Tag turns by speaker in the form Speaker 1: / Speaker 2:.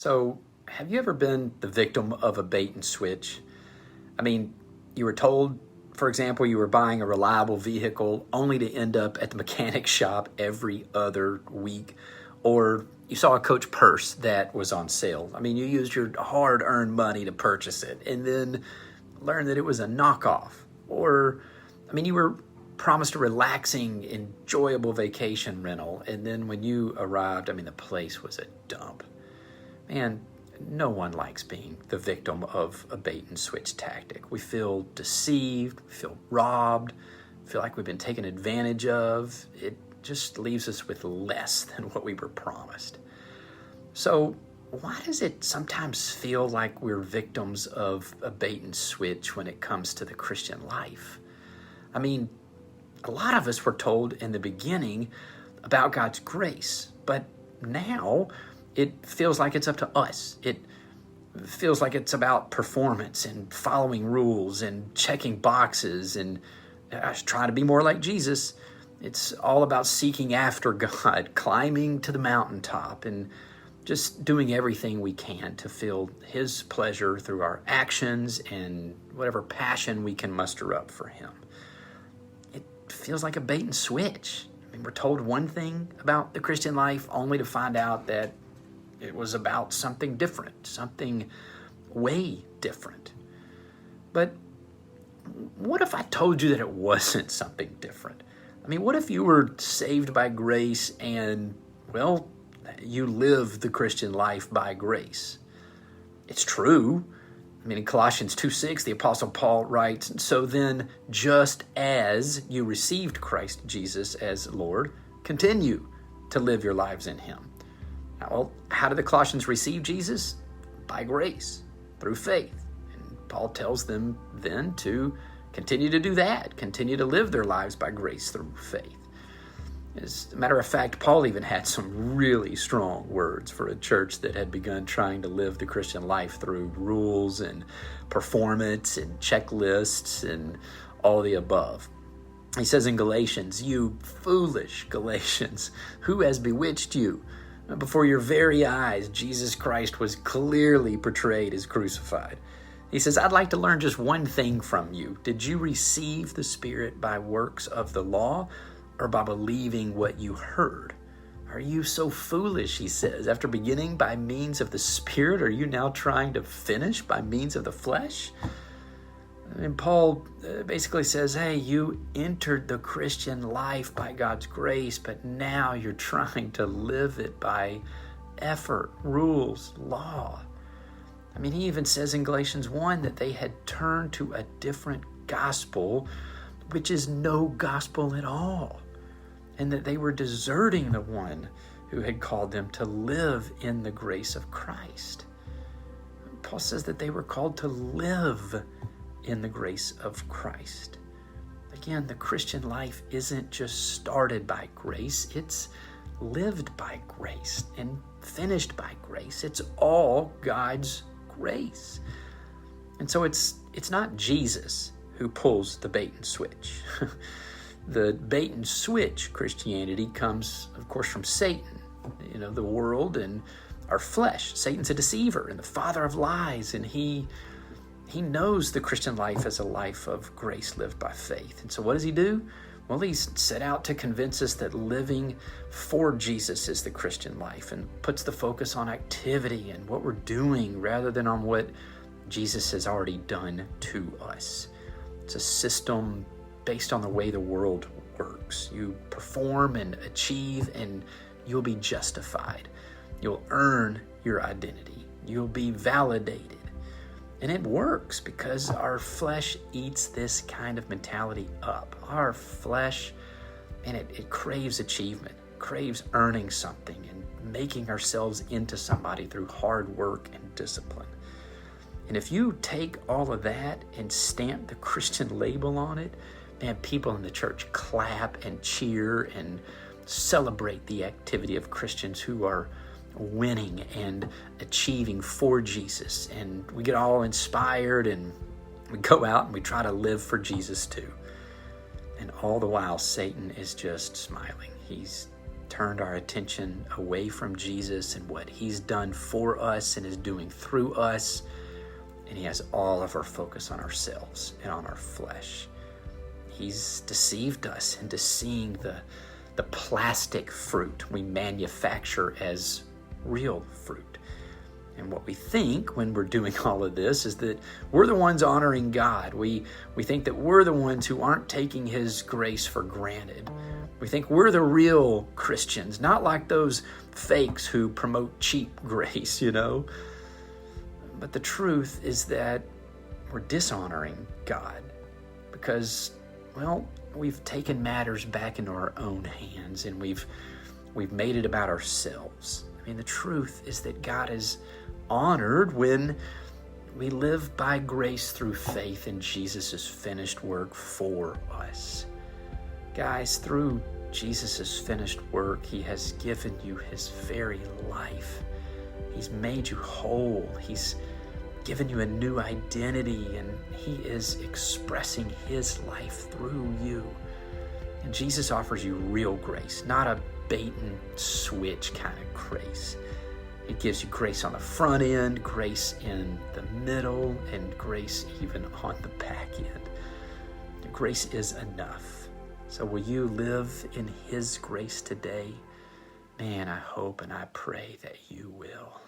Speaker 1: So, have you ever been the victim of a bait and switch? I mean, you were told, for example, you were buying a reliable vehicle only to end up at the mechanic shop every other week, or you saw a Coach purse that was on sale. I mean, you used your hard earned money to purchase it and then learned that it was a knockoff. Or, you were promised a relaxing, enjoyable vacation rental, and then when you arrived, the place was a dump. Man, no one likes being the victim of a bait and switch tactic. We feel deceived, we feel robbed, feel like we've been taken advantage of. It just leaves us with less than what we were promised. So, why does it sometimes feel like we're victims of a bait and switch when it comes to the Christian life? A lot of us were told in the beginning about God's grace, but now it feels like it's up to us. It feels like it's about performance and following rules and checking boxes and trying to be more like Jesus. It's all about seeking after God, climbing to the mountaintop, and just doing everything we can to feel His pleasure through our actions and whatever passion we can muster up for Him. It feels like a bait and switch. We're told one thing about the Christian life only to find out that it was about something different, something way different. But what if I told you that it wasn't something different? What if you were saved by grace and, you live the Christian life by grace? It's true. In Colossians 2:6, the Apostle Paul writes, "So then, just as you received Christ Jesus as Lord, continue to live your lives in Him." Well, how did the Colossians receive Jesus? By grace, through faith. And Paul tells them then to continue to do that, continue to live their lives by grace through faith. As a matter of fact, Paul even had some really strong words for a church that had begun trying to live the Christian life through rules and performance and checklists and all the above. He says in Galatians, "You foolish Galatians, who has bewitched you? Before your very eyes, Jesus Christ was clearly portrayed as crucified." He says, "I'd like to learn just one thing from you. Did you receive the Spirit by works of the law or by believing what you heard? Are you so foolish," he says, "after beginning by means of the Spirit, are you now trying to finish by means of the flesh?" And Paul basically says, hey, you entered the Christian life by God's grace, but now you're trying to live it by effort, rules, law. He even says in Galatians 1 that they had turned to a different gospel, which is no gospel at all, and that they were deserting the one who had called them to live in the grace of Christ. Paul says that they were called to live in the grace of Christ. Again, the Christian life isn't just started by grace, it's lived by grace and finished by grace. It's all God's grace. And so it's not Jesus who pulls the bait and switch. The bait and switch Christianity comes, of course, from Satan, the world and our flesh. Satan's a deceiver and the father of lies, and he knows the Christian life as a life of grace lived by faith. And so what does he do? Well, he's set out to convince us that living for Jesus is the Christian life and puts the focus on activity and what we're doing rather than on what Jesus has already done to us. It's a system based on the way the world works. You perform and achieve and you'll be justified. You'll earn your identity. You'll be validated. And it works because our flesh eats this kind of mentality up. Our flesh, and it craves achievement, craves earning something and making ourselves into somebody through hard work and discipline. And if you take all of that and stamp the Christian label on it, man, people in the church clap and cheer and celebrate the activity of Christians who are winning and achieving for Jesus. And we get all inspired and we go out and we try to live for Jesus too. And all the while, Satan is just smiling. He's turned our attention away from Jesus and what he's done for us and is doing through us. And he has all of our focus on ourselves and on our flesh. He's deceived us into seeing the plastic fruit we manufacture as real fruit. And what we think when we're doing all of this is that we're the ones honoring God. We think that we're the ones who aren't taking his grace for granted. We think we're the real Christians, not like those fakes who promote cheap grace, But the truth is that we're dishonoring God because, we've taken matters back into our own hands and we've made it about ourselves. The truth is that God is honored when we live by grace through faith in Jesus' finished work for us. Guys, through Jesus' finished work, he has given you his very life. He's made you whole. He's given you a new identity, and he is expressing his life through you. And Jesus offers you real grace, not a bait and switch kind of grace. It gives you grace on the front end, grace in the middle, and grace even on the back end. Grace is enough. So will you live in his grace today? Man, I hope and I pray that you will.